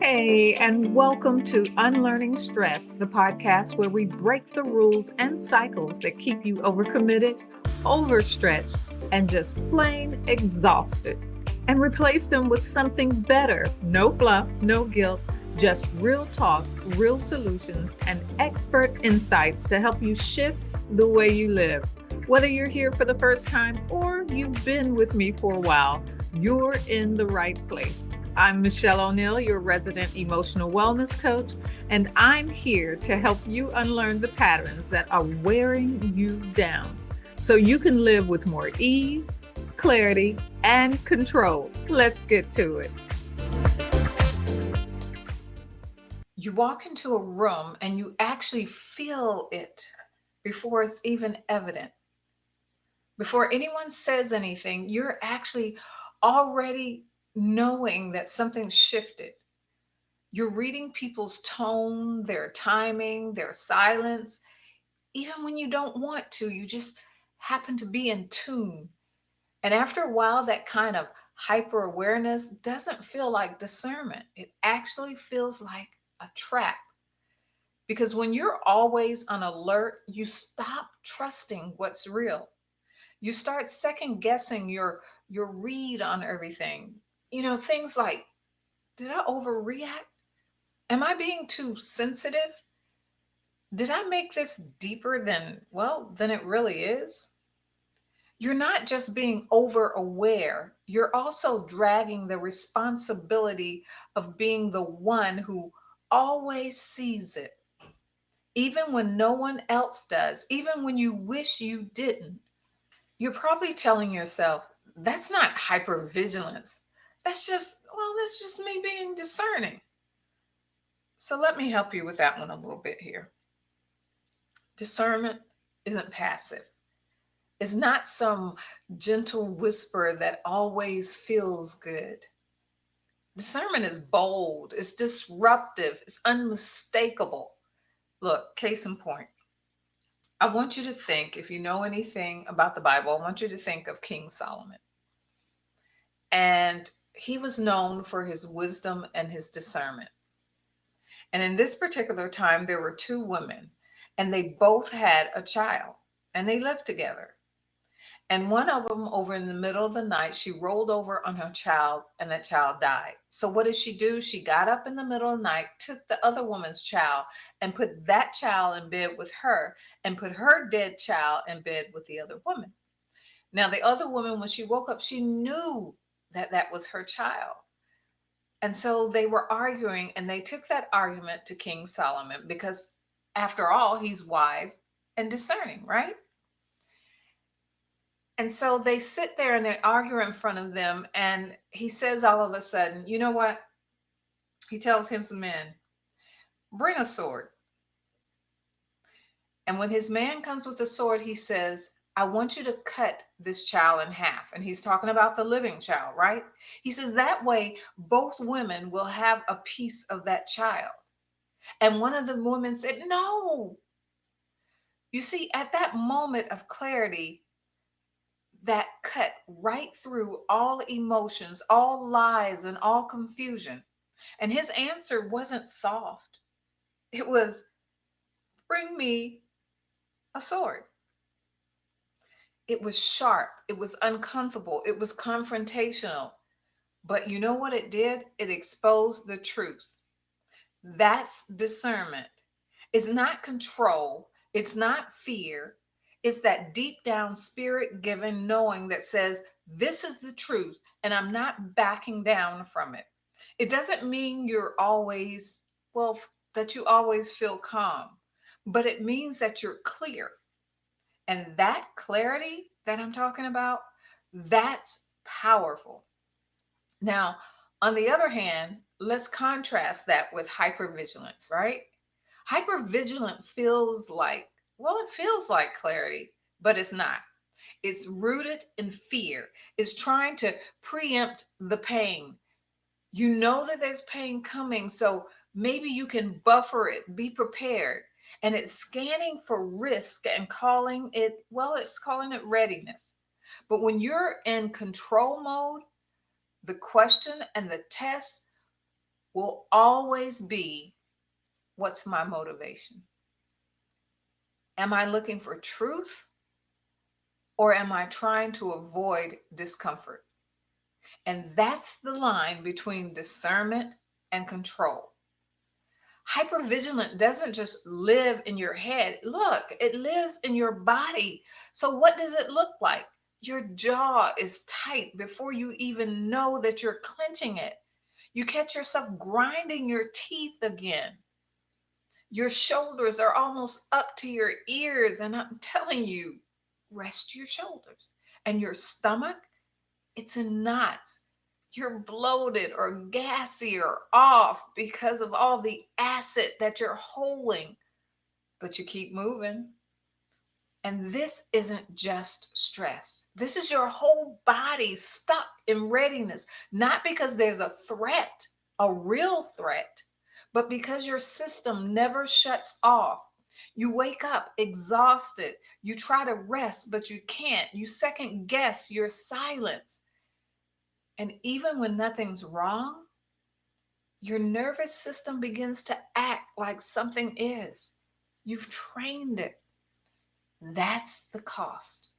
Hey, and welcome to Unlearning Stress, the podcast where we break the rules and cycles that keep you overcommitted, overstretched, and just plain exhausted, and replace them with something better. No fluff, no guilt, just real talk, real solutions, and expert insights to help you shift the way you live. Whether you're here for the first time or you've been with me for a while, you're in the right place. I'm Michelle O'Neill, your resident emotional wellness coach, and I'm here to help you unlearn the patterns that are wearing you down so you can live with more ease, clarity, and control. Let's get to it. You walk into a room and you actually feel it before it's even evident. Before anyone says anything, you're actually already knowing that something's shifted. You're reading people's tone, their timing, their silence. Even when you don't want to, you just happen to be in tune. And after a while, that kind of hyper awareness doesn't feel like discernment. It actually feels like a trap. Because when you're always on alert, you stop trusting what's real. You start second guessing your read on everything. Things like, did I overreact? Am I being too sensitive? Did I make this deeper than it really is? You're not just being over aware, you're also dragging the responsibility of being the one who always sees it, even when no one else does, even when you wish you didn't. You're probably telling yourself, that's not hypervigilance. That's just me being discerning. So let me help you with that one a little bit here. Discernment isn't passive. It's not some gentle whisper that always feels good. Discernment is bold, it's disruptive, it's unmistakable. Look, case in point. I want you to think, if you know anything about the Bible, I want you to think of King Solomon. And he was known for his wisdom and his discernment. And in this particular time, there were two women, and they both had a child, and they lived together. And one of them, over in the middle of the night, she rolled over on her child, and that child died. So, what did she do? She got up in the middle of the night, took the other woman's child, and put that child in bed with her, and put her dead child in bed with the other woman. Now, the other woman, when she woke up, she knew that that was her child. And so they were arguing, and they took that argument to King Solomon because, after all, he's wise and discerning, right? And so they sit there and they argue in front of them. And he says, all of a sudden, you know what? He tells his men, bring a sword. And when his man comes with the sword, he says, I want you to cut this child in half. And he's talking about the living child, right? He says, that way, both women will have a piece of that child. And one of the women said, no. You see, at that moment of clarity, that cut right through all emotions, all lies, and all confusion. And his answer wasn't soft, it was, bring me a sword. It was sharp, it was uncomfortable, it was confrontational. But you know what it did? It exposed the truth. That's discernment. It's not control, it's not fear. It's that deep down spirit given knowing that says, this is the truth, and I'm not backing down from it. It doesn't mean that you always feel calm, but it means that you're clear. And that clarity that I'm talking about, that's powerful. Now, on the other hand, let's contrast that with hypervigilance, right? Hypervigilant it feels like clarity, but it's not. It's rooted in fear. It's trying to preempt the pain. You know that there's pain coming, so maybe you can buffer it, be prepared. And it's scanning for risk and it's calling it readiness. But when you're in control mode, the question and the test, will always be, what's my motivation? Am I looking for truth, or am I trying to avoid discomfort? And that's the line between discernment and control. Hypervigilant doesn't just live in your head. Look, it lives in your body. So, what does it look like? Your jaw is tight before you even know that you're clenching it. You catch yourself grinding your teeth again. Your shoulders are almost up to your ears. And I'm telling you, rest your shoulders. And your stomach, it's in knots. You're bloated or gassy or off because of all the acid that you're holding, but you keep moving. And this isn't just stress. This is your whole body stuck in readiness, not because there's a threat, a real threat, but because your system never shuts off. You wake up exhausted. You try to rest, but you can't. You second guess your silence. And even when nothing's wrong, your nervous system begins to act like something is. You've trained it. That's the cost.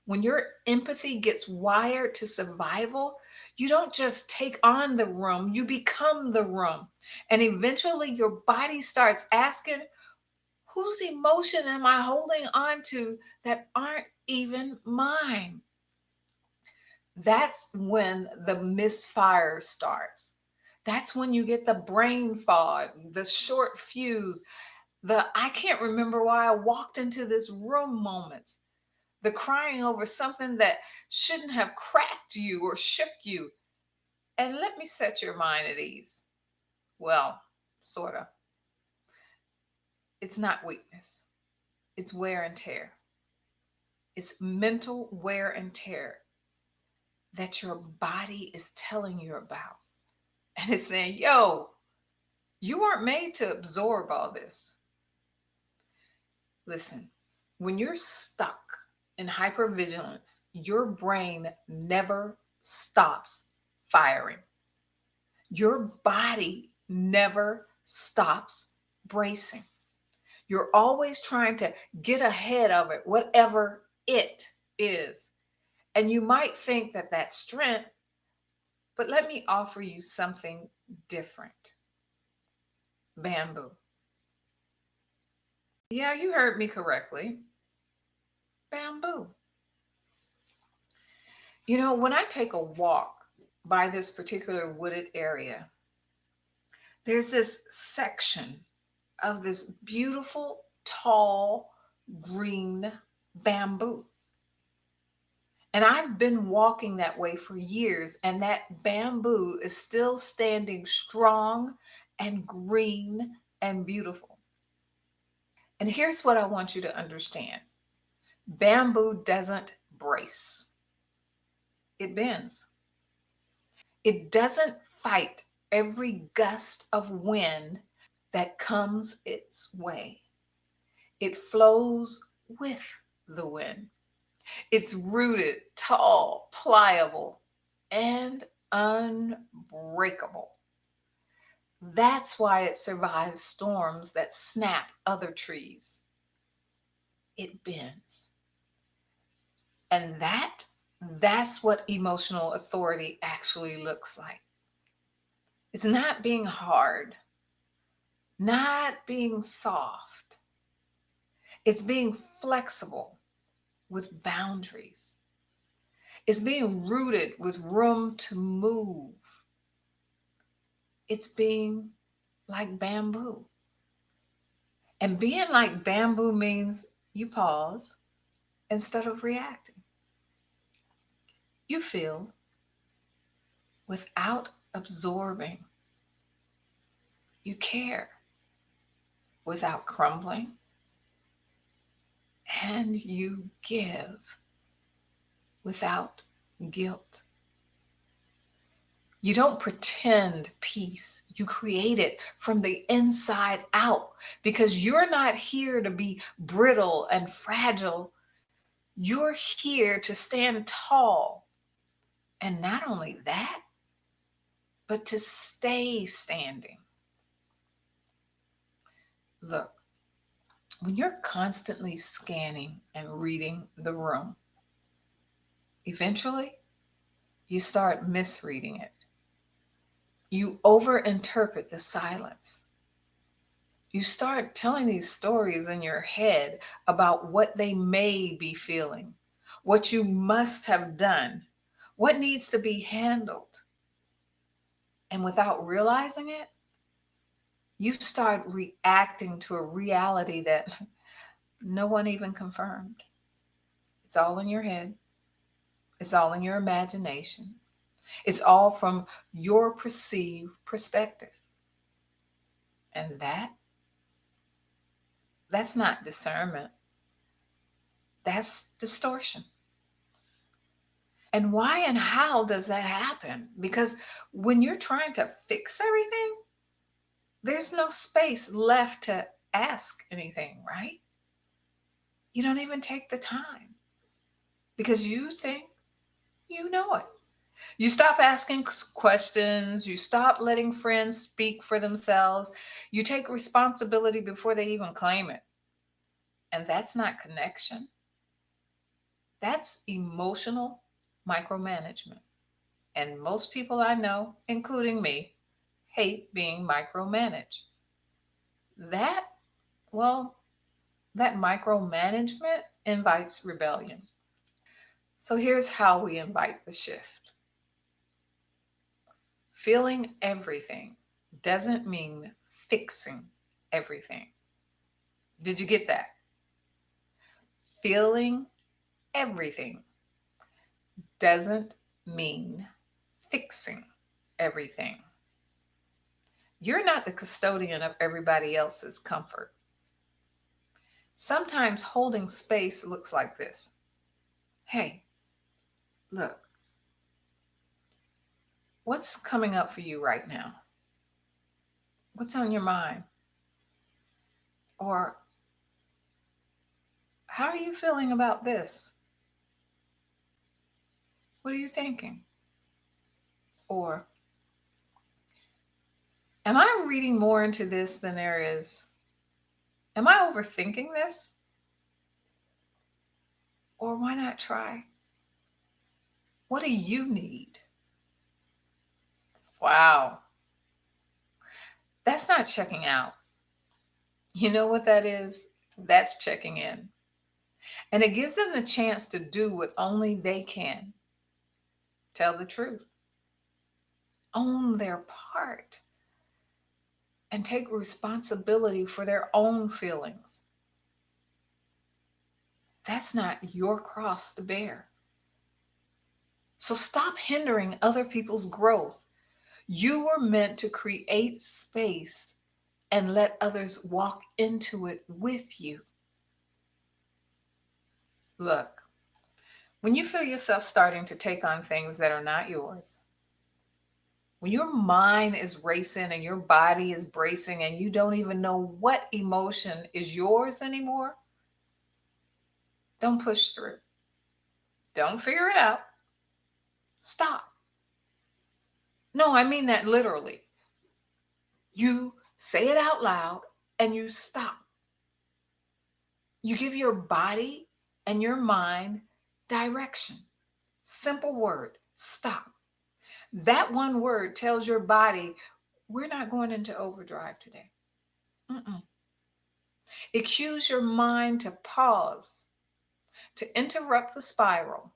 When your empathy gets wired to survival, you don't just take on the room, you become the room. And eventually your body starts asking, whose emotion am I holding on to that aren't even mine? That's when the misfire starts. That's when you get the brain fog, the short fuse, the I can't remember why I walked into this room moments, the crying over something that shouldn't have cracked you or shook you. And let me set your mind at ease. Well, sort of. It's not weakness, it's wear and tear. It's mental wear and tear that your body is telling you about. And it's saying, yo, you weren't made to absorb all this. Listen, when you're stuck in hypervigilance, your brain never stops firing. Your body never stops bracing. You're always trying to get ahead of it, whatever it is. And you might think that that's strength, but let me offer you something different. Bamboo. Yeah, you heard me correctly. Bamboo. You know, when I take a walk by this particular wooded area, there's this section of this beautiful, tall, green bamboo. And I've been walking that way for years, and that bamboo is still standing strong and green and beautiful. And here's what I want you to understand: bamboo doesn't brace, it bends. It doesn't fight every gust of wind that comes its way. It flows with the wind. It's rooted, tall, pliable, and unbreakable. That's why it survives storms that snap other trees. It bends. And that's what emotional authority actually looks like. It's not being hard, not being soft. It's being flexible with boundaries. It's being rooted with room to move. It's being like bamboo. And being like bamboo means you pause instead of reacting. You feel without absorbing. You care without crumbling. And you give without guilt. You don't pretend peace. You create it from the inside out, because you're not here to be brittle and fragile. You're here to stand tall. And not only that, but to stay standing. Look, when you're constantly scanning and reading the room, eventually you start misreading it. You overinterpret the silence. You start telling these stories in your head about what they may be feeling, what you must have done, what needs to be handled. And without realizing it, you start reacting to a reality that no one even confirmed. It's all in your head, it's all in your imagination, it's all from your perceived perspective. And that's not discernment, that's distortion. And why and how does that happen? Because when you're trying to fix everything, there's no space left to ask anything, right? You don't even take the time because you think you know it. You stop asking questions, you stop letting friends speak for themselves, you take responsibility before they even claim it. And that's not connection, that's emotional micromanagement. And most people I know, including me, hate being micromanaged. That, well, that micromanagement invites rebellion. So here's how we invite the shift. Feeling everything doesn't mean fixing everything. Did you get that? Feeling everything doesn't mean fixing everything. You're not the custodian of everybody else's comfort. Sometimes holding space looks like this. Hey, look, what's coming up for you right now? What's on your mind? Or how are you feeling about this? What are you thinking? Or am I reading more into this than there is? Am I overthinking this? Or why not try? What do you need? Wow, that's not checking out. You know what that is? That's checking in. And it gives them the chance to do what only they can: tell the truth, own their part, and take responsibility for their own feelings. That's not your cross to bear. So stop hindering other people's growth. You were meant to create space and let others walk into it with you. Look, when you feel yourself starting to take on things that are not yours, when your mind is racing and your body is bracing and you don't even know what emotion is yours anymore, don't push through. Don't figure it out. Stop. No, I mean that literally. You say it out loud and you stop. You give your body and your mind direction. Simple word: stop. That one word tells your body, we're not going into overdrive today. Mm-mm. It cues your mind to pause, to interrupt the spiral.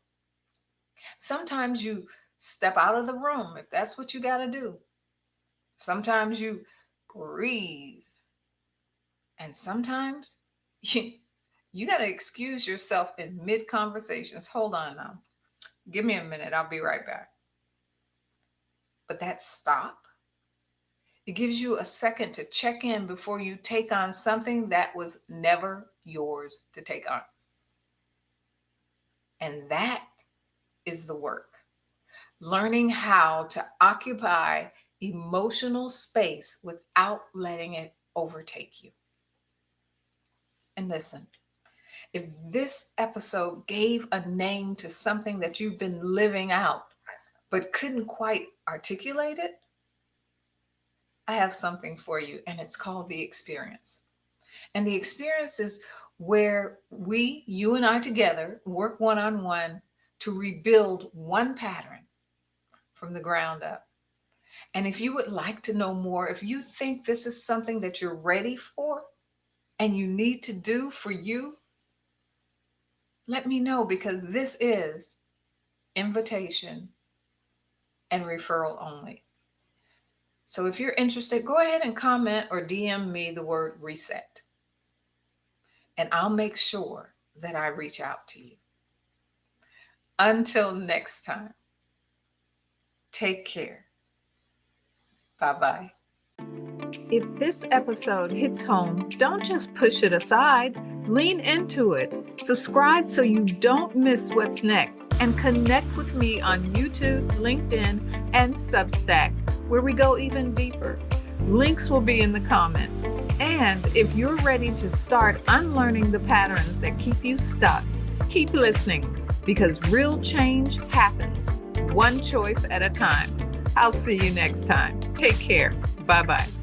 Sometimes you step out of the room if that's what you got to do. Sometimes you breathe. And sometimes you got to excuse yourself in mid conversations. Hold on now. Give me a minute. I'll be right back. But that stop, it gives you a second to check in before you take on something that was never yours to take on. And that is the work. Learning how to occupy emotional space without letting it overtake you. And listen, if this episode gave a name to something that you've been living out but couldn't quite articulate it, I have something for you, and it's called the experience. And the experience is where you and I together, work one on one to rebuild one pattern from the ground up. And if you would like to know more, if you think this is something that you're ready for and you need to do for you, let me know, because this is invitation and referral only. So if you're interested, go ahead and comment or DM me the word reset, and I'll make sure that I reach out to you. Until next time, take care. Bye bye. If this episode hits home, don't just push it aside, lean into it. Subscribe so you don't miss what's next, and connect with me on YouTube, LinkedIn, and Substack, where we go even deeper. Links will be in the comments. And if you're ready to start unlearning the patterns that keep you stuck, keep listening, because real change happens one choice at a time. I'll see you next time. Take care. Bye-bye.